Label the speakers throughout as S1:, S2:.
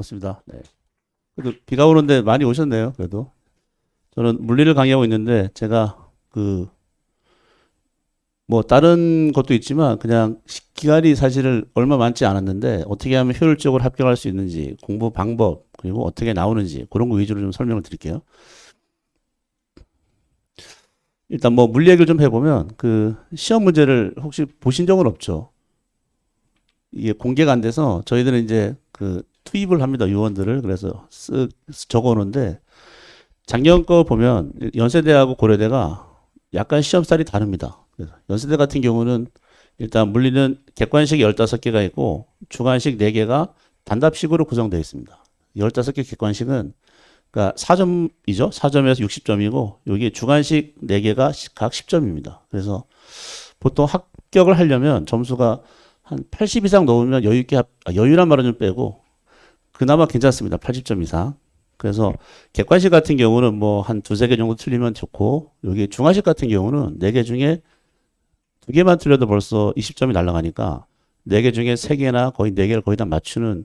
S1: 반갑습니다. 네. 그래도 비가 오는데 많이 오셨네요. 그래도 저는 물리를 강의하고 있는데 제가 뭐 다른 것도 있지만 그냥 기간이 사실은 얼마 많지 않았는데 어떻게 하면 효율적으로 합격할 수 있는지 공부 방법 그리고 어떻게 나오는지 그런 거 위주로 좀 설명을 드릴게요. 일단 뭐 물리 얘기를 좀 해보면 그 시험 문제를 혹시 보신 적은 없죠? 이게 공개가 안 돼서 저희들은 이제 그 투입을 합니다. 요원들을. 그래서 쓱 적어 오는데 작년 거 보면 연세대하고 고려대가 약간 시험살이 다릅니다. 그래서 연세대 같은 경우는 일단 물리는 객관식이 15개가 있고 주관식 4개가 단답식으로 구성되어 있습니다. 15개 객관식은 그러니까 4점이죠. 4점에서 60점이고 여기 주관식 4개가 각 10점입니다. 그래서 보통 합격을 하려면 점수가 한 80 이상 넘으면 여유 있게 여유란 말은 좀 빼고 그나마 괜찮습니다. 80점 이상. 그래서 객관식 같은 경우는 뭐 한 2-3개 정도 틀리면 좋고 여기 중화식 같은 경우는 4개 중에 2개만 틀려도 벌써 20점이 날아가니까 4개 중에 3개나 거의 4개를 거의 다 맞추는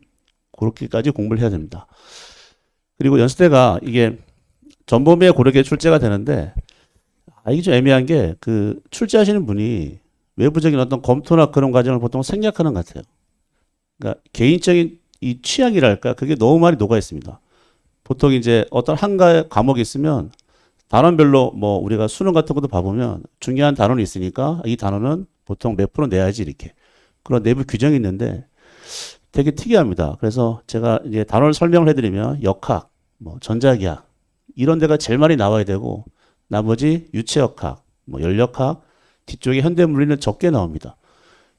S1: 그렇게까지 공부를 해야 됩니다. 그리고 연세대가 이게 전범위에 고르게 출제가 되는데 이게 좀 애매한 게 그 출제하시는 분이 외부적인 어떤 검토나 그런 과정을 보통 생략하는 것 같아요. 그러니까 개인적인 이 취향이랄까 그게 너무 많이 녹아 있습니다. 보통 이제 어떤 한 과목이 있으면 단원별로 뭐 우리가 수능 같은 것도 봐보면 중요한 단원이 있으니까 이 단원은 보통 몇 프로 내야지 이렇게 그런 내부 규정이 있는데 되게 특이합니다. 그래서 제가 이제 단원을 설명을 해드리면 역학, 뭐 전자기학 이런 데가 제일 많이 나와야 되고 나머지 유체역학, 뭐 연력학 뒤쪽에 현대물리는 적게 나옵니다.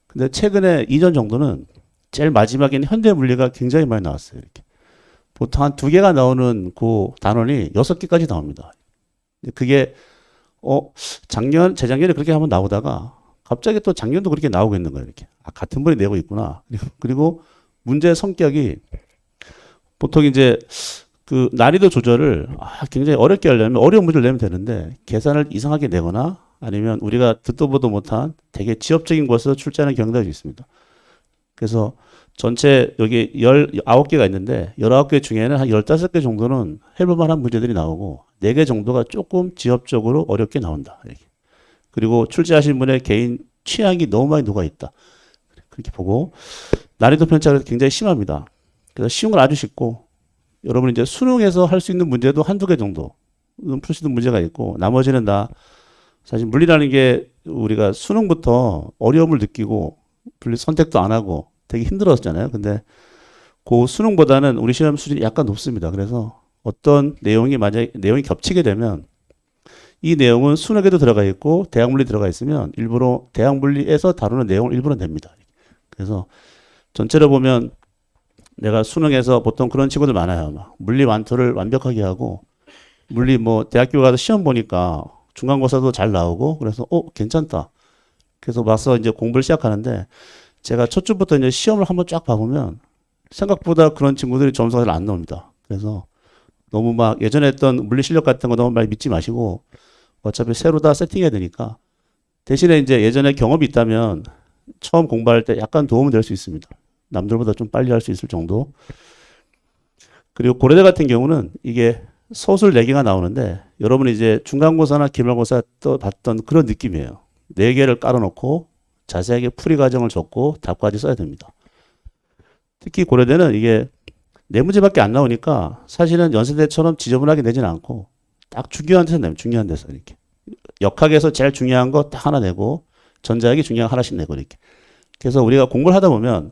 S1: 근데 최근에 2년 정도는 제일 마지막에는 현대물리가 굉장히 많이 나왔어요. 이렇게. 보통 한 2개가 나오는 그 단원이 6개까지 나옵니다. 그게 재작년에 그렇게 한번 나오다가 갑자기 또 작년도 그렇게 나오고 있는 거예요. 이렇게. 같은 분이 내고 있구나. 그리고 문제 성격이 보통 이제 그 난이도 조절을 굉장히 어렵게 하려면 어려운 문제를 내면 되는데 계산을 이상하게 내거나 아니면 우리가 듣도 보도 못한 되게 지엽적인 것을 출제하는 경우가 있습니다. 그래서 전체 여기 19개가 있는데 19개 중에는 한 15개 정도는 해볼 만한 문제들이 나오고 4개 정도가 조금 지엽적으로 어렵게 나온다. 이렇게. 그리고 출제하신 분의 개인 취향이 너무 많이 녹아 있다. 그렇게 보고 난이도 편차가 굉장히 심합니다. 그래서 쉬운 건 아주 쉽고 여러분 이제 수능에서 할 수 있는 문제도 1-2개 정도 풀 수 있는 문제가 있고 나머지는 다 사실 물리라는 게 우리가 수능부터 어려움을 느끼고 분리 선택도 안 하고 되게 힘들었잖아요. 근데 그 수능보다는 우리 시험 수준이 약간 높습니다. 그래서 어떤 내용이 만약에 내용이 겹치게 되면 이 내용은 수능에도 들어가 있고 대학물리 들어가 있으면 일부러 대학물리에서 다루는 내용을 일부러 냅니다. 그래서 전체로 보면 내가 수능에서 보통 그런 친구들 많아요. 막 물리 완투를 완벽하게 하고 물리 뭐 대학교 가서 시험 보니까 중간고사도 잘 나오고 그래서 괜찮다. 그래서 와서 이제 공부를 시작하는데 제가 첫 주부터 이제 시험을 한번 쫙 봐보면 생각보다 그런 친구들이 점수가 잘 안 나옵니다. 그래서 너무 막 예전에 했던 물리 실력 같은 거 너무 많이 믿지 마시고 어차피 새로 다 세팅해야 되니까 대신에 이제 예전에 경험이 있다면 처음 공부할 때 약간 도움이 될 수 있습니다. 남들보다 좀 빨리 할 수 있을 정도. 그리고 고려대 같은 경우는 이게 서술 4개가 나오는데 여러분이 이제 중간고사나 기말고사 또 봤던 그런 느낌이에요. 4개를 깔아놓고 자세하게 풀이 과정을 적고 답까지 써야 됩니다. 특히 고려대는 이게 4문제밖에 안 나오니까 사실은 연세대처럼 지저분하게 내지는 않고 딱 중요한 데서 내면 중요한 데서 이렇게 역학에서 제일 중요한 거 딱 하나 내고 전자학이 중요한 거 하나씩 내고 이렇게. 그래서 우리가 공부를 하다 보면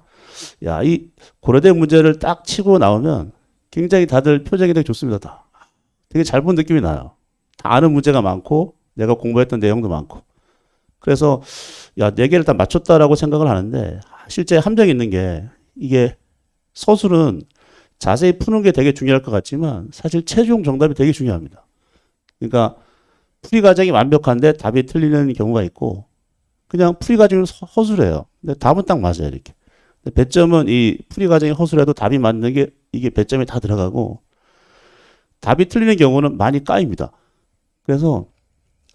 S1: 이 고려대 문제를 딱 치고 나오면 굉장히 다들 표정이 되게 좋습니다. 다. 되게 잘 본 느낌이 나요. 다 아는 문제가 많고 내가 공부했던 내용도 많고. 그래서 4개를 다 맞췄다라고 생각을 하는데 실제 함정이 있는 게 이게 서술은 자세히 푸는 게 되게 중요할 것 같지만 사실 최종 정답이 되게 중요합니다. 그러니까 풀이 과정이 완벽한데 답이 틀리는 경우가 있고 그냥 풀이 과정은 허술해요. 근데 답은 딱 맞아요. 이렇게. 배점은 이 풀이 과정이 허술해도 답이 맞는 게 이게 배점이 다 들어가고 답이 틀리는 경우는 많이 까입니다. 그래서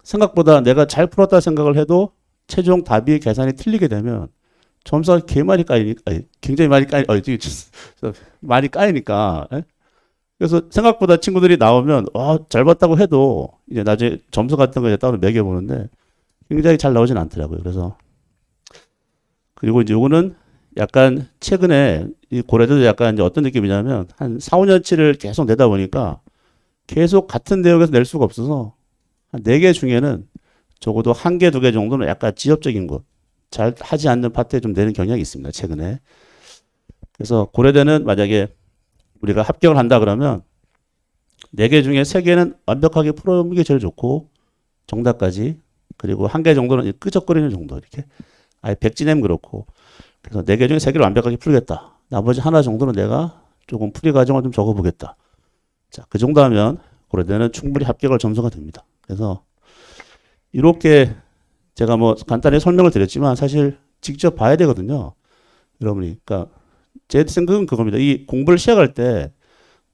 S1: 생각보다 내가 잘 풀었다 생각을 해도 최종 답이 계산이 틀리게 되면 점수가 굉장히 많이 많이 까이니까. 예? 그래서 생각보다 친구들이 나오면 잘 봤다고 해도 이제 나중에 점수 같은 거 이제 따로 매겨보는데 굉장히 잘 나오진 않더라고요. 그래서 그리고 이제 요거는 약간 최근에 이 고려대도 약간 이제 어떤 느낌이냐면 한 4, 5년치를 계속 내다 보니까 계속 같은 내용에서 낼 수가 없어서 한 4개 중에는 적어도 1개, 2개 정도는 약간 지엽적인 것, 잘 하지 않는 파트에 좀 내는 경향이 있습니다. 최근에. 그래서 고려대는 만약에 우리가 합격을 한다 그러면 4개 중에 3개는 완벽하게 풀어보는 게 제일 좋고 정답까지, 그리고 1개 정도는 끄적거리는 정도, 이렇게 아예 백지내면 그렇고, 그래서 4개 중에 3개를 완벽하게 풀겠다. 나머지 하나 정도는 내가 조금 풀이 과정을 좀 적어보겠다. 자, 그 정도 하면 고려대는 충분히 합격할 점수가 됩니다. 그래서 이렇게 제가 뭐 간단히 설명을 드렸지만 사실 직접 봐야 되거든요. 여러분이. 그러니까 제 생각은 그겁니다. 이 공부를 시작할 때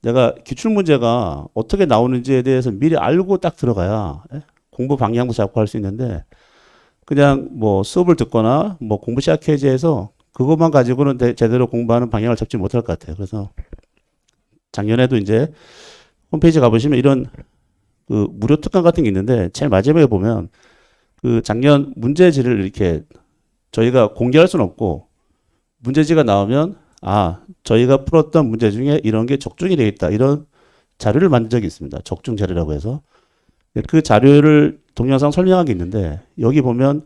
S1: 내가 기출문제가 어떻게 나오는지에 대해서 미리 알고 딱 들어가야 공부 방향도 잡고 할 수 있는데, 그냥 뭐 수업을 듣거나 뭐 공부 시작해야지 해서 그것만 가지고는 제대로 공부하는 방향을 잡지 못할 것 같아요. 그래서 작년에도 이제 홈페이지 가보시면 이런 그 무료 특강 같은 게 있는데 제일 마지막에 보면 그 작년 문제지를 이렇게 저희가 공개할 수는 없고 문제지가 나오면 저희가 풀었던 문제 중에 이런 게 적중이 되어 있다, 이런 자료를 만든 적이 있습니다. 적중 자료라고 해서. 그 자료를 동영상 설명한 게 있는데 여기 보면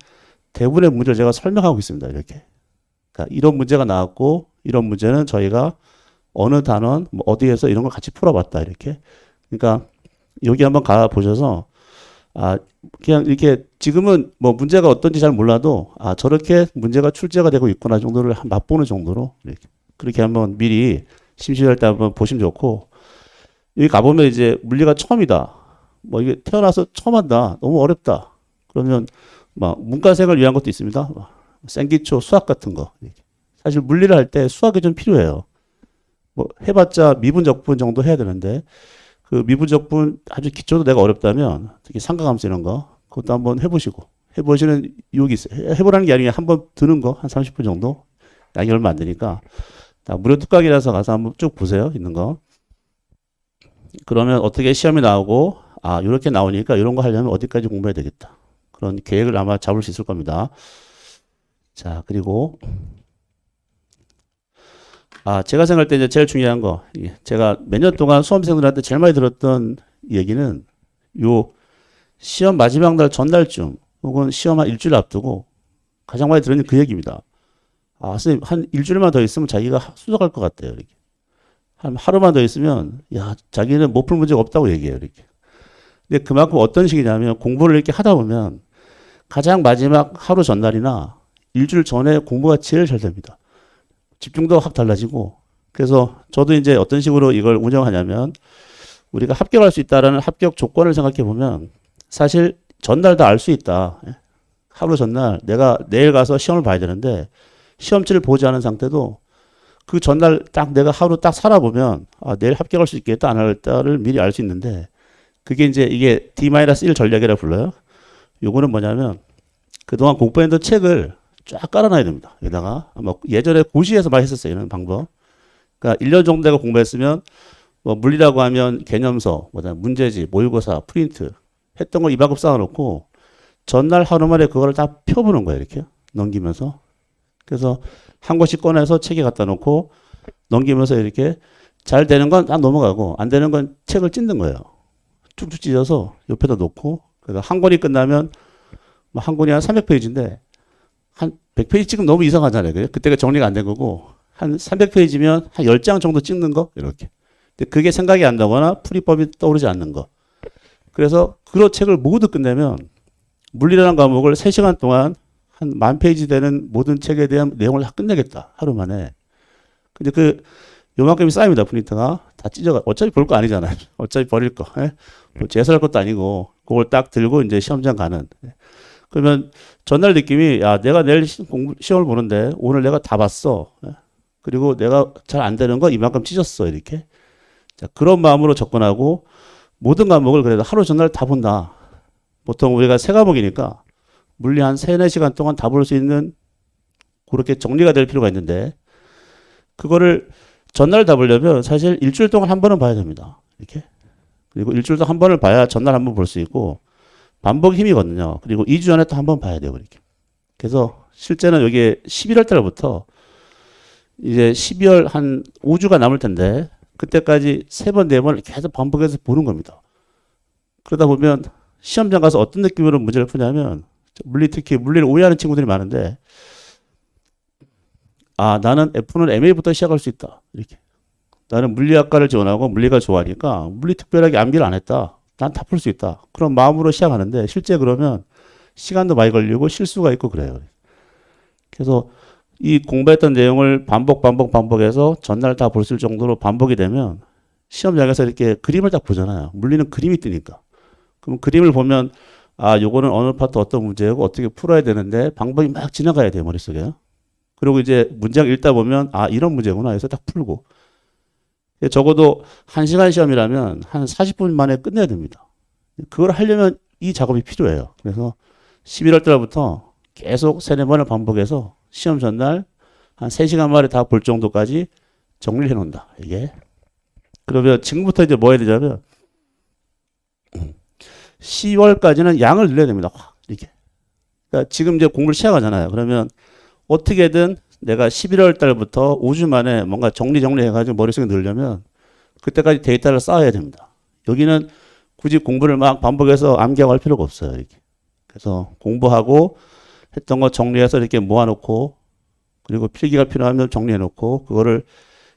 S1: 대부분의 문제를 제가 설명하고 있습니다. 이렇게. 그러니까 이런 문제가 나왔고 이런 문제는 저희가 어느 단원 뭐 어디에서 이런 걸 같이 풀어봤다, 이렇게. 그러니까 여기 한번 가 보셔서 그냥 이렇게 지금은 뭐 문제가 어떤지 잘 몰라도 저렇게 문제가 출제가 되고 있구나 정도를 맛보는 정도로 이렇게. 그렇게 한번 미리 심심할 때 한번 보시면 좋고, 여기 가보면 이제 물리가 처음이다, 뭐 이게 태어나서 처음 한다, 너무 어렵다 그러면 막 문과생을 위한 것도 있습니다. 생기초 수학 같은 거. 사실 물리를 할 때 수학이 좀 필요해요. 뭐 해봤자 미분적분 정도 해야 되는데 그 미분적분 아주 기초도 내가 어렵다면 특히 삼각함수 이런 거 그것도 한번 해보시는 유혹이 있어요. 해보라는 게 아니라 한번 드는 거 한 30분 정도, 양이 얼마 안 되니까. 무료 특강이라서 가서 한번 쭉 보세요, 있는 거. 그러면 어떻게 시험이 나오고 이렇게 나오니까 이런 거 하려면 어디까지 공부해야 되겠다, 그런 계획을 아마 잡을 수 있을 겁니다. 자, 그리고 제가 생각할 때 이제 제일 중요한 거, 제가 몇 년 동안 수험생들한테 제일 많이 들었던 얘기는 요 시험 마지막 날 전날쯤 혹은 시험 한 일주일 앞두고 가장 많이 들었는 그 얘기입니다. 선생님 한 일주일만 더 있으면 자기가 수석할 것 같대요, 이렇게. 한 하루만 더 있으면 자기는 못 풀 문제가 없다고 얘기해요, 이렇게. 근데 그만큼 어떤 식이냐면 공부를 이렇게 하다 보면 가장 마지막 하루 전날이나 일주일 전에 공부가 제일 잘 됩니다. 집중도 확 달라지고. 그래서 저도 이제 어떤 식으로 이걸 운영하냐면 우리가 합격할 수 있다라는 합격 조건을 생각해 보면 사실 전날 다 알 수 있다. 하루 전날 내가 내일 가서 시험을 봐야 되는데 시험지를 보지 않은 상태도 그 전날 딱 내가 하루 딱 살아보면 내일 합격할 수 있겠다 안 할까를 미리 알 수 있는데, 그게 이제 이게 D-1 전략이라 불러요. 요거는 뭐냐면 그동안 공부했던 책을 쫙 깔아놔야 됩니다. 여기다가 예전에 고시에서 많이 했었어요, 이런 방법. 그러니까 1년 정도 내가 공부했으면 뭐 물리라고 하면 개념서, 문제지, 모의고사, 프린트 했던 걸 이만큼 쌓아놓고 전날 하루 만에 그거를 다 펴보는 거예요, 이렇게 넘기면서. 그래서 한 권씩 꺼내서 책에 갖다 놓고 넘기면서 이렇게 잘 되는 건 딱 넘어가고 안 되는 건 책을 찢는 거예요. 쭉쭉 찢어서 옆에다 놓고, 그러니까 한 권이 끝나면 한 권이 한 300페이지인데 한 100페이지 찍으면 너무 이상하잖아요. 그때가 정리가 안 된 거고 한 300페이지면 한 10장 정도 찍는 거, 이렇게. 근데 그게 생각이 안 나거나 풀이법이 떠오르지 않는 거. 그래서 그런 책을 모두 끝내면 물리라는 과목을 3시간 동안 한 10,000페이지 되는 모든 책에 대한 내용을 다 끝내겠다, 하루 만에. 근데 요만큼이 쌓입니다, 프린트가. 다 찢어가. 어차피 볼 거 아니잖아요. 어차피 버릴 거. 뭐 제설할 것도 아니고, 그걸 딱 들고 이제 시험장 가는. 그러면 전날 느낌이, 내가 내일 시험을 보는데 오늘 내가 다 봤어. 그리고 내가 잘 안 되는 거 이만큼 찢었어, 이렇게. 자, 그런 마음으로 접근하고 모든 과목을 그래도 하루 전날 다 본다. 보통 우리가 3과목이니까 물리 한 3, 4시간 동안 다 볼 수 있는 그렇게 정리가 될 필요가 있는데 그거를 전날 다 보려면 사실 일주일 동안 한 번은 봐야 됩니다. 이렇게. 그리고 일주일 동안 한 번을 봐야 전날 한 번 볼 수 있고 반복 힘이거든요. 그리고 2주 전에 또 한 번 봐야 돼요. 이렇게. 그래서 실제는 여기 11월 달부터 이제 12월 한 5주가 남을 텐데 그때까지 3번, 4번을 계속 반복해서 보는 겁니다. 그러다 보면 시험장 가서 어떤 느낌으로 문제를 푸냐면 특히 물리를 오해하는 친구들이 많은데 나는 F는 MA부터 시작할 수 있다. 이렇게. 나는 물리학과를 지원하고 물리가 좋아하니까 물리 특별하게 암기를 안 했다. 난 다 풀 수 있다. 그런 마음으로 시작하는데 실제 그러면 시간도 많이 걸리고 실수가 있고 그래요. 그래서 이 공부했던 내용을 반복해서 전날 다 볼 수 있을 정도로 반복이 되면 시험장에서 이렇게 그림을 딱 보잖아요. 물리는 그림이 뜨니까. 그럼 그림을 보면 요거는 어느 파트 어떤 문제고 어떻게 풀어야 되는데 방법이 막 지나가야 돼요. 머릿속에. 그리고 이제 문장 읽다 보면 이런 문제구나 해서 딱 풀고 적어도 1시간 시험이라면 한 40분 만에 끝내야 됩니다. 그걸 하려면 이 작업이 필요해요. 그래서 11월 달부터 계속 3-4번을 반복해서 시험 전날 한 3시간 만에 다 볼 정도까지 정리를 해 놓는다. 이게. 그러면 지금부터 이제 뭐 해야 되냐면 10월까지는 양을 늘려야 됩니다. 확 이렇게. 그러니까 지금 이제 공부를 시작하잖아요. 그러면 어떻게든 내가 11월 달부터 5주 만에 뭔가 정리해가지고 머릿속에 넣으려면 그때까지 데이터를 쌓아야 됩니다. 여기는 굳이 공부를 막 반복해서 암기하고 할 필요가 없어요. 이렇게. 그래서 공부하고 했던 거 정리해서 이렇게 모아놓고 그리고 필기가 필요하면 정리해놓고 그거를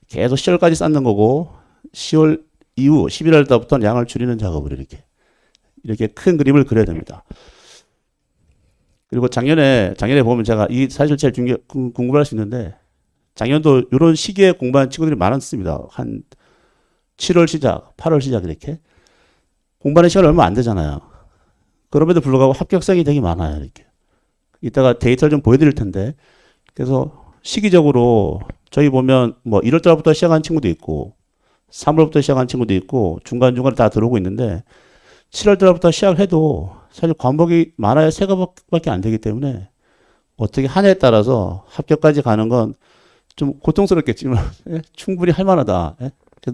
S1: 계속 10월까지 쌓는 거고 10월 이후 11월 달부터는 양을 줄이는 작업을 이렇게 큰 그림을 그려야 됩니다. 그리고 작년에 보면 제가 이 사실 제일 궁금할 수 있는데 작년도 이런 시기에 공부한 친구들이 많았습니다. 한 7월 시작, 8월 시작 이렇게 공부하는 시간이 얼마 안 되잖아요. 그럼에도 불구하고 합격생이 되게 많아요. 이렇게. 이따가 데이터를 좀 보여드릴 텐데 그래서 시기적으로 저희 보면 뭐 1월 달부터 시작한 친구도 있고 3월부터 시작한 친구도 있고 중간중간에 다 들어오고 있는데 7월 달부터 시작해도 사실 과목이 많아야 3과목밖에 안 되기 때문에 어떻게 한 해에 따라서 합격까지 가는 건 좀 고통스럽겠지만 충분히 할 만하다.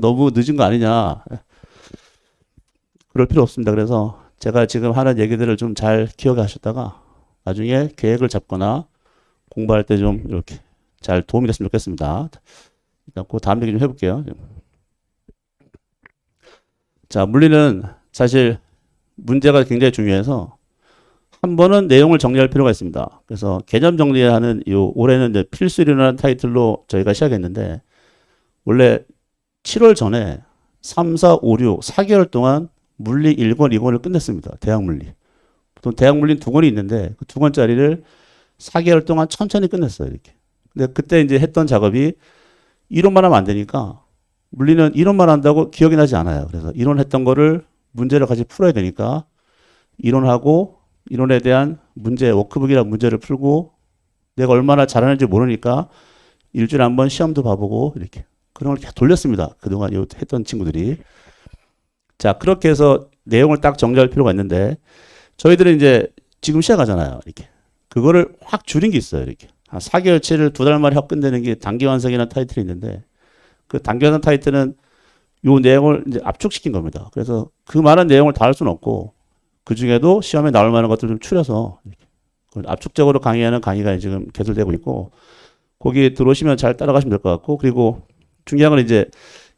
S1: 너무 늦은 거 아니냐. 그럴 필요 없습니다. 그래서 제가 지금 하는 얘기들을 좀 잘 기억해 하셨다가 나중에 계획을 잡거나 공부할 때 좀 이렇게 잘 도움이 됐으면 좋겠습니다. 일단 그 다음 얘기 좀 해볼게요. 자, 물리는 사실 문제가 굉장히 중요해서 한 번은 내용을 정리할 필요가 있습니다. 그래서 개념 정리하는 올해는 이제 필수이론이라는 타이틀로 저희가 시작했는데 원래 7월 전에 3, 4, 5, 6, 4개월 동안 물리 1권, 2권을 끝냈습니다. 대학 물리. 보통 대학 물리는 2권이 있는데 그 2권짜리를 4개월 동안 천천히 끝냈어요. 이렇게. 근데 그때 이제 했던 작업이 이론만 하면 안 되니까 물리는 이론만 한다고 기억이 나지 않아요. 그래서 이론했던 거를 문제를 같이 풀어야 되니까 이론하고 이론에 대한 문제, 워크북이랑 문제를 풀고 내가 얼마나 잘하는지 모르니까 일주일에 한 번 시험도 봐보고 이렇게 그런 걸 계속 돌렸습니다. 그동안 했던 친구들이. 자, 그렇게 해서 내용을 딱 정리할 필요가 있는데 저희들은 이제 지금 시작하잖아요. 이렇게. 그거를 확 줄인 게 있어요. 이렇게. 한 4개월치를 2달 만에 확 끝내는 게 단기 완성이라는 타이틀이 있는데 그 단기 완성 타이틀은 요 내용을 이제 압축시킨 겁니다. 그래서 그 많은 내용을 다 할 수는 없고 그 중에도 시험에 나올 만한 것들을 좀 추려서 압축적으로 강의하는 강의가 지금 개설되고 있고 거기 들어오시면 잘 따라가시면 될 것 같고 그리고 중요한 건 이제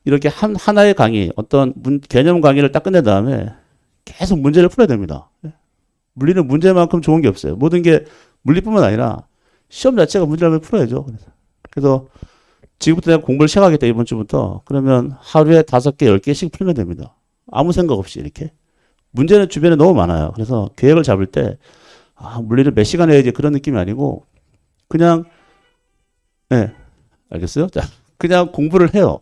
S1: 이렇게 하나의 강의 어떤 개념 강의를 딱 끝낸 다음에 계속 문제를 풀어야 됩니다. 물리는 문제만큼 좋은 게 없어요. 모든 게 물리뿐만 아니라 시험 자체가 문제를 풀어야죠. 그래서 지금부터 내가 공부를 시작하겠다 이번 주부터 그러면 하루에 5개, 10개씩 풀면 됩니다. 아무 생각 없이 이렇게. 문제는 주변에 너무 많아요. 그래서 계획을 잡을 때 물리를 몇 시간 해야지 그런 느낌이 아니고 그냥 알겠어요? 자, 그냥 공부를 해요.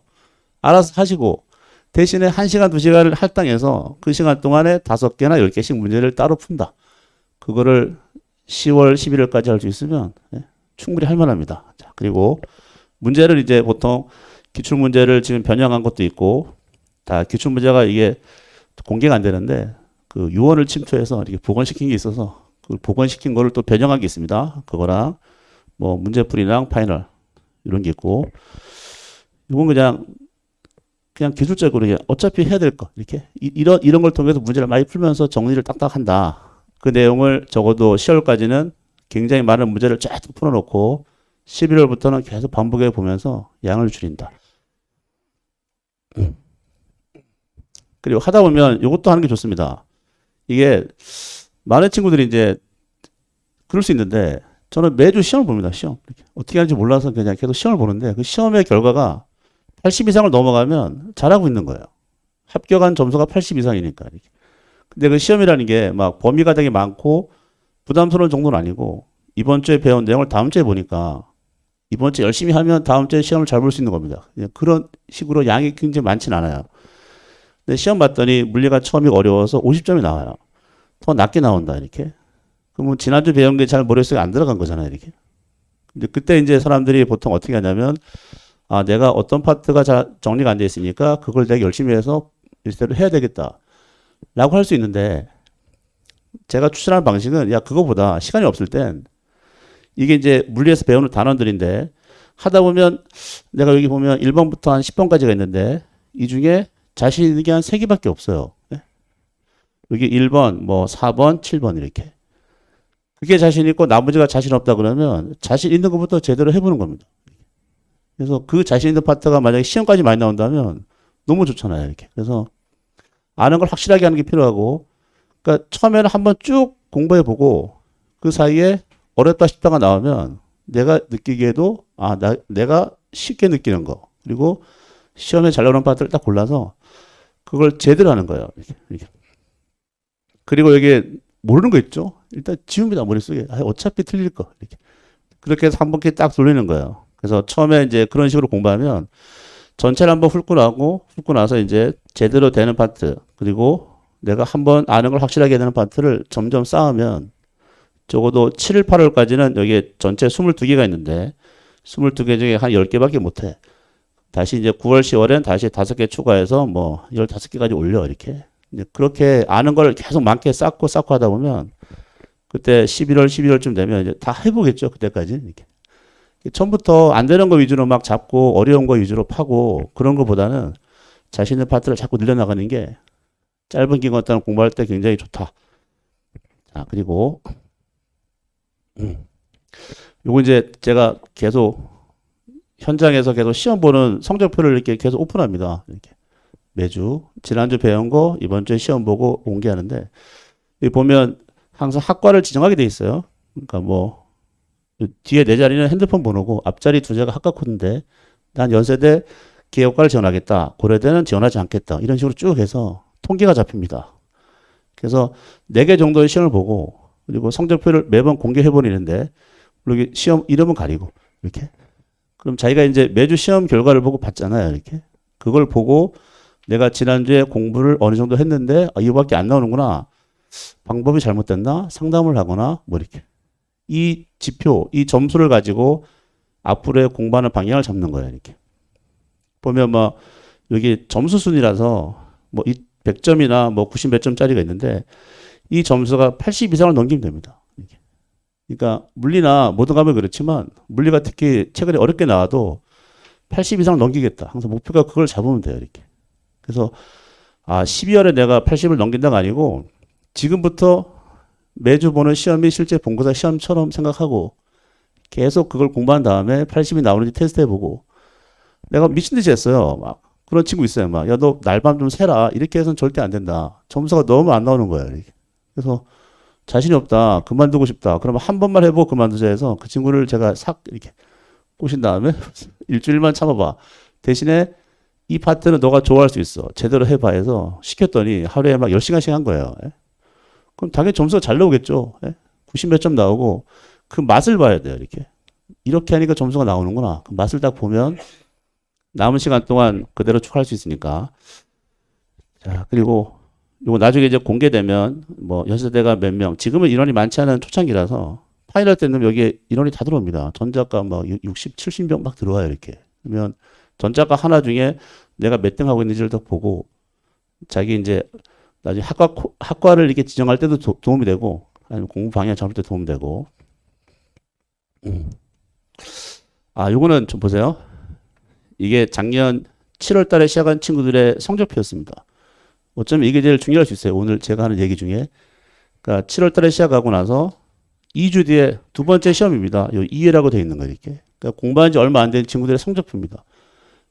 S1: 알아서 하시고 대신에 1시간, 2시간을 할당해서 그 시간 동안에 5개나 10개씩 문제를 따로 푼다. 그거를 10월, 11월까지 할 수 있으면 충분히 할 만합니다. 자, 그리고 문제를 이제 보통 기출문제를 지금 변형한 것도 있고 다 기출문제가 이게 공개가 안 되는데 그 유언을 침투해서 이렇게 복원시킨 게 있어서 그 복원시킨 거를 또 변형한 게 있습니다. 그거랑 뭐 문제풀이랑 파이널 이런 게 있고, 이건 그냥 기술적으로 그냥 어차피 해야 될 거 이렇게 이런 걸 통해서 문제를 많이 풀면서 정리를 딱딱 한다. 그 내용을 적어도 10월까지는 굉장히 많은 문제를 쫙 풀어놓고 11월부터는 계속 반복해 보면서 양을 줄인다. 그리고 하다 보면 이것도 하는 게 좋습니다. 이게 많은 친구들이 이제 그럴 수 있는데 저는 매주 시험을 봅니다. 시험. 이렇게. 어떻게 하는지 몰라서 그냥 계속 시험을 보는데 그 시험의 결과가 80 이상을 넘어가면 잘하고 있는 거예요. 합격한 점수가 80 이상이니까. 이렇게. 근데 그 시험이라는 게 막 범위가 되게 많고 부담스러운 정도는 아니고 이번 주에 배운 내용을 다음 주에 보니까 이번 주 열심히 하면 다음 주에 시험을 잘 볼 수 있는 겁니다. 그런 식으로 양이 굉장히 많진 않아요. 근데 시험 봤더니 물리가 처음이 어려워서 50점이 나와요. 더 낮게 나온다 이렇게. 그러면 지난주 배운 게 잘 머릿속에 안 들어간 거잖아요 이렇게. 근데 그때 이제 사람들이 보통 어떻게 하냐면 아 내가 어떤 파트가 잘 정리가 안 돼 있으니까 그걸 내가 열심히 해서 일대로 해야 되겠다 라고 할 수 있는데 제가 추천하는 방식은 야 그거보다 시간이 없을 땐 이게 이제 물리에서 배우는 단원들인데 하다 보면 내가 여기 보면 1번부터 한 10번까지가 있는데 이 중에 자신 있는 게 한 3개밖에 없어요. 네? 여기 1번, 뭐 4번, 7번 이렇게. 그게 자신 있고 나머지가 자신 없다 그러면 자신 있는 것부터 제대로 해보는 겁니다. 그래서 그 자신 있는 파트가 만약에 시험까지 많이 나온다면 너무 좋잖아요. 이렇게. 그래서 아는 걸 확실하게 하는 게 필요하고 그러니까 처음에는 한번 쭉 공부해보고 그 사이에 어렵다 싶다가 나오면 내가 느끼기에도 내가 쉽게 느끼는 거 그리고 시험에 잘 나오는 파트를 딱 골라서 그걸 제대로 하는 거예요. 이렇게. 그리고 여기 모르는 거 있죠? 일단 지웁니다. 머릿속에. 어차피 틀릴 거. 이렇게. 그렇게 해서 한 바퀴 딱 돌리는 거예요. 그래서 처음에 이제 그런 식으로 공부하면 전체를 한번 훑고 나서 이제 제대로 되는 파트 그리고 내가 한번 아는 걸 확실하게 되는 파트를 점점 쌓으면 적어도 7월, 8월까지는 여기 전체 22개가 있는데 22개 중에 한 10개밖에 못 해. 다시 이제 9월, 10월엔 다시 5개 추가해서 뭐 15개까지 올려 이렇게. 이제 그렇게 아는 걸 계속 많게 쌓고 하다 보면 그때 11월, 12월쯤 되면 이제 다 해보겠죠. 그때까지. 이렇게. 처음부터 안 되는 거 위주로 막 잡고 어려운 거 위주로 파고 그런 거보다는 자신의 파트를 자꾸 늘려나가는 게 짧은 기간 동안 공부할 때 굉장히 좋다. 자, 그리고 요거 이제 제가 계속 현장에서 계속 시험 보는 성적표를 이렇게 계속 오픈합니다. 이렇게 매주 지난주 배운 거 이번 주에 시험 보고 공개하는데 여기 보면 항상 학과를 지정하게 돼 있어요. 그러니까 뭐 뒤에 네 자리는 핸드폰 번호고 앞자리 두 자가 학과 코드인데 난 연세대 기계학과를 지원하겠다. 고려대는 지원하지 않겠다. 이런 식으로 쭉 해서 통계가 잡힙니다. 그래서 4개 정도의 시험을 보고 그리고 성적표를 매번 공개해버리는데 여기 시험 이름은 가리고 이렇게 그럼 자기가 이제 매주 시험 결과를 보고 봤잖아요. 이렇게 그걸 보고 내가 지난주에 공부를 어느 정도 했는데 이거밖에 안 나오는구나. 방법이 잘못됐나? 상담을 하거나 뭐 이렇게 이 지표, 이 점수를 가지고 앞으로의 공부하는 방향을 잡는 거예요. 이렇게 보면 뭐 여기 점수 순이라서 뭐 이 100점이나 뭐 90 몇 점짜리가 있는데 이 점수가 80 이상을 넘기면 됩니다. 이렇게. 그러니까 물리나 모든 과목이 그렇지만 물리가 특히 최근에 어렵게 나와도 80 이상을 넘기겠다. 항상 목표가 그걸 잡으면 돼요. 이렇게. 그래서 12월에 내가 80을 넘긴다가 아니고 지금부터 매주 보는 시험이 실제 본고사 시험처럼 생각하고 계속 그걸 공부한 다음에 80이 나오는지 테스트해보고 내가 미친 듯이 했어요. 막 그런 친구 있어요. 막 야 너 날밤 좀 새라. 이렇게 해서는 절대 안 된다. 점수가 너무 안 나오는 거예요. 이렇게. 그래서 자신이 없다. 그만두고 싶다. 그러면 한 번만 해보고 그만두자 해서 그 친구를 제가 싹 이렇게 꼬신 다음에 일주일만 참아봐. 대신에 이 파트는 너가 좋아할 수 있어. 제대로 해봐 해서 시켰더니 하루에 막 10시간씩 한 거예요. 그럼 당연히 점수가 잘 나오겠죠. 90 몇 점 나오고 그 맛을 봐야 돼요. 이렇게 하니까 점수가 나오는구나. 그 맛을 딱 보면 남은 시간 동안 그대로 쭉 할 수 있으니까. 자, 그리고 요거 나중에 이제 공개되면 뭐 연세대가 몇 명, 지금은 인원이 많지 않은 초창기라서 파이널 때는 여기에 인원이 다 들어옵니다. 전자과 막 60, 70명 막 들어와요. 이렇게. 그러면 전자과 하나 중에 내가 몇 등 하고 있는지를 더 보고 자기 이제 나중에 학과를 이렇게 지정할 때도 도움이 되고 아니면 공부 방향 잡을 때 도움이 되고 아, 요거는 좀 보세요. 이게 작년 7월 달에 시작한 친구들의 성적표였습니다. 어쩌면 이게 제일 중요할 수 있어요. 오늘 제가 하는 얘기 중에. 그러니까 7월 달에 시작하고 나서 2주 뒤에 두 번째 시험입니다. 요 2회라고 되어 있는 거예요, 이렇게. 그러니까 공부한 지 얼마 안 된 친구들의 성적표입니다.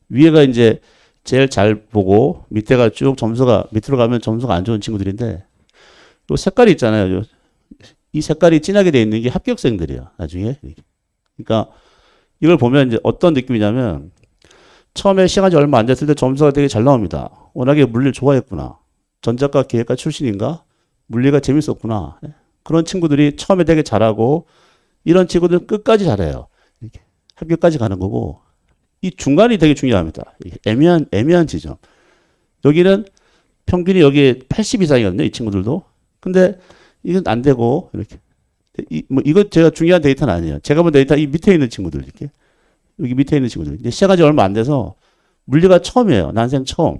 S1: 위에가 이제 제일 잘 보고 밑에가 쭉 점수가 밑으로 가면 점수가 안 좋은 친구들인데 요 색깔이 있잖아요. 이 색깔이 진하게 되어 있는 게 합격생들이에요. 나중에. 그러니까 이걸 보면 이제 어떤 느낌이냐면 처음에 시간이 얼마 안 됐을 때 점수가 되게 잘 나옵니다. 워낙에 물리를 좋아했구나. 전자과 기계과 출신인가? 물리가 재밌었구나. 그런 친구들이 처음에 되게 잘하고 이런 친구들은 끝까지 잘해요. 이렇게 합격까지 가는 거고 이 중간이 되게 중요합니다. 애매한 지점. 여기는 평균이 여기 80 이상이거든요. 이 친구들도. 근데 이건 안 되고 이렇게 이거 제가 중요한 데이터는 아니에요. 제가 본 데이터 이 밑에 있는 친구들 이렇게 여기 밑에 있는 친구들 이제 시작한 지 얼마 안 돼서 물리가 처음이에요. 난생 처음.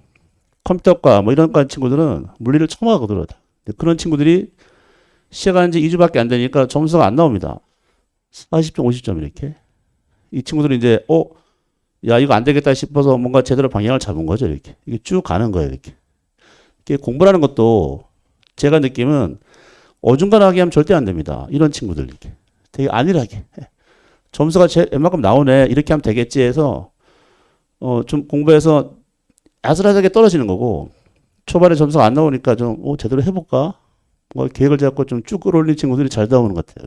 S1: 컴퓨터과 뭐 이런 과 친구들은 물리를 처음 하거든요. 그런 친구들이 시작한 지 2주밖에 안 되니까 점수가 안 나옵니다. 40점, 50점 이렇게. 이 친구들은 이제 야 이거 안 되겠다 싶어서 뭔가 제대로 방향을 잡은 거죠. 이렇게. 이게 쭉 가는 거예요. 이렇게. 이게 공부라는 것도 제가 느낌은 어중간하게 하면 절대 안 됩니다. 이런 친구들 이렇게. 되게 안일하게. 점수가 웬만큼 나오네. 이렇게 하면 되겠지 해서 좀 공부해서 아슬아슬하게 떨어지는 거고 초반에 점수가 안 나오니까 좀 제대로 해볼까? 뭐 계획을 잡고 좀 쭉 끌어올린 친구들이 잘 나오는 것 같아요.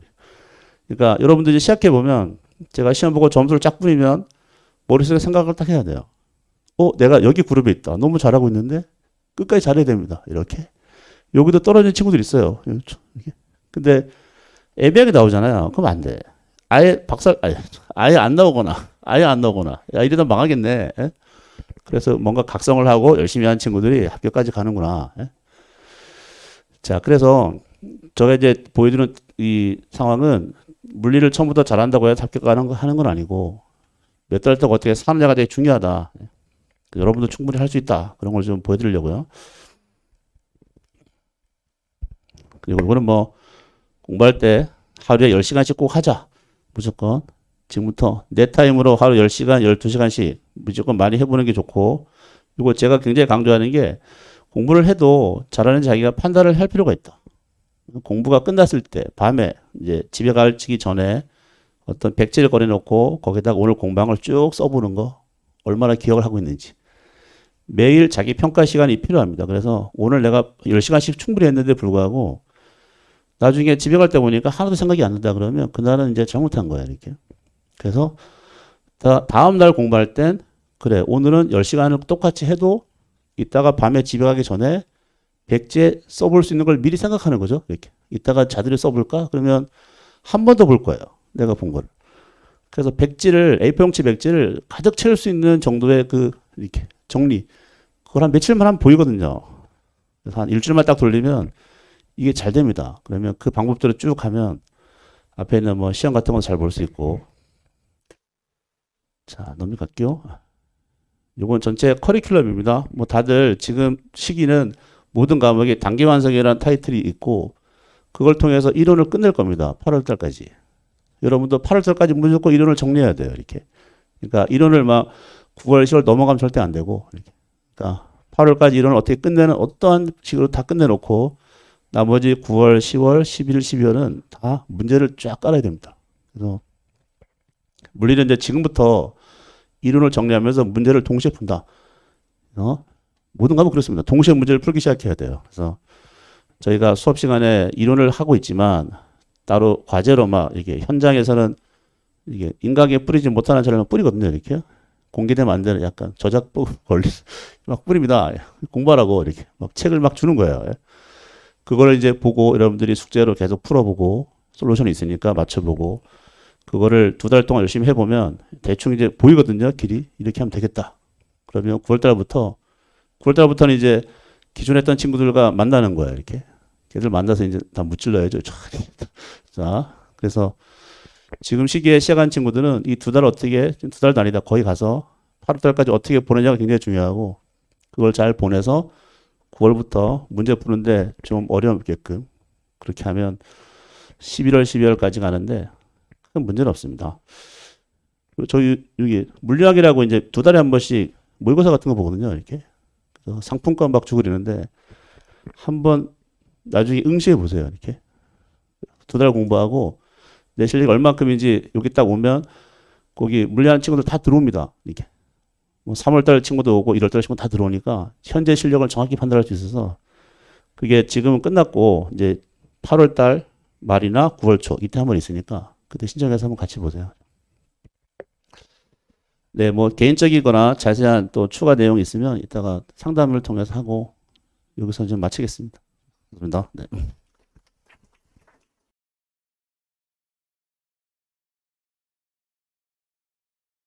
S1: 그러니까 여러분들이 시작해 보면 제가 시험 보고 점수를 쫙 뿌리면 머릿속에 생각을 딱 해야 돼요. 내가 여기 그룹에 있다. 너무 잘하고 있는데 끝까지 잘해야 됩니다. 이렇게. 여기도 떨어지는 친구들 있어요. 근데 애매하게 나오잖아요. 그럼 안 돼. 아예 안 나오거나 야 이러다 망하겠네. 예? 그래서 뭔가 각성을 하고 열심히 한 친구들이 학교까지 가는구나. 예? 자, 그래서 제가 이제 보여드리는 이 상황은 물리를 처음부터 잘한다고 해서 합격하는 건 아니고 몇 달 동안 어떻게 사느냐가 되게 중요하다. 예? 여러분도 충분히 할 수 있다. 그런 걸 좀 보여드리려고요. 그리고 이거는 뭐 공부할 때 하루에 10시간씩 꼭 하자. 무조건 지금부터 내 타임으로 하루 10시간, 12시간씩 무조건 많이 해보는 게 좋고 이거 제가 굉장히 강조하는 게 공부를 해도 잘하는 자기가 판단을 할 필요가 있다. 공부가 끝났을 때 밤에 이제 집에 가기 전에 어떤 백지를 꺼내놓고 거기다가 오늘 공부한 걸 쭉 써보는 거 얼마나 기억을 하고 있는지 매일 자기 평가 시간이 필요합니다. 그래서 오늘 내가 10시간씩 충분히 했는데 불구하고 나중에 집에 갈 때 보니까 하나도 생각이 안 난다 그러면 그날은 이제 잘못한 거야 이렇게. 그래서 다음 날 공부할 땐 그래 오늘은 10시간을 똑같이 해도 이따가 밤에 집에 가기 전에 백지에 써볼 수 있는 걸 미리 생각하는 거죠. 이렇게. 이따가 자들이 써볼까? 그러면 한 번 더 볼 거예요. 내가 본 거를. 그래서 백지를 A4용지 백지를 가득 채울 수 있는 정도의 이렇게 정리. 그걸 한 며칠만 하면 보이거든요. 그래서 한 일주일만 딱 돌리면 이게 잘 됩니다. 그러면 그 방법대로 쭉 하면 앞에 있는 뭐 시험 같은 건 잘 볼 수 있고. 자, 넘어갈게요. 요건 전체 커리큘럼입니다. 뭐 다들 지금 시기는 모든 과목이 단기 완성이라는 타이틀이 있고 그걸 통해서 이론을 끝낼 겁니다. 8월 달까지. 여러분도 8월 달까지 무조건 이론을 정리해야 돼요. 이렇게. 그러니까 이론을 막 9월, 10월 넘어가면 절대 안 되고. 이렇게. 그러니까 8월까지 이론을 어떻게 끝내는 어떠한 식으로 다 끝내놓고 나머지 9월, 10월, 11월, 12월은 다 문제를 쫙 깔아야 됩니다. 그래서 물리는 이제 지금부터 이론을 정리하면서 문제를 동시에 푼다. 모든 과목 그렇습니다. 동시에 문제를 풀기 시작해야 돼요. 그래서 저희가 수업 시간에 이론을 하고 있지만 따로 과제로 막 이게 현장에서는 이게 인강에 뿌리지 못하는 사람은 뿌리거든요. 이렇게 공개되면 안 되는 약간 저작법 걸리 막 뿌립니다. 공부하라고 이렇게 막 책을 막 주는 거예요. 그거를 이제 보고 여러분들이 숙제로 계속 풀어보고 솔루션이 있으니까 맞춰보고 그거를 2달 동안 열심히 해보면 대충 이제 보이거든요. 길이 이렇게 하면 되겠다. 그러면 9월달부터는 이제 기존에 했던 친구들과 만나는 거예요. 이렇게 걔들 만나서 이제 다 무찔러야죠. 자, 그래서 지금 시기에 시작한 친구들은 이 2달 어떻게 2달도 아니다 거의 가서 8월달까지 어떻게 보내냐가 굉장히 중요하고 그걸 잘 보내서 9월부터 문제 푸는데 좀 어려움 없게끔 그렇게 하면 11월, 12월까지 가는데 큰 문제는 없습니다. 그리고 저희 여기 물리학이라고 이제 두 달에 한 번씩 모의고사 같은 거 보거든요. 이렇게. 그래서 상품권 막 주고 그러는데 한번 나중에 응시해 보세요. 이렇게. 두 달 공부하고 내 실력이 얼만큼인지 여기 딱 오면 거기 물리하는 친구들 다 들어옵니다. 이렇게. 뭐 3월달 친구도 오고 1월달 친구 다 들어오니까 현재 실력을 정확히 판단할 수 있어서 그게 지금은 끝났고 이제 8월달 말이나 9월 초 이때 한 번 있으니까 그때 신청해서 한번 같이 보세요. 네, 뭐 개인적이거나 자세한 또 추가 내용이 있으면 이따가 상담을 통해서 하고 여기서 좀 마치겠습니다. 감사합니다. 네.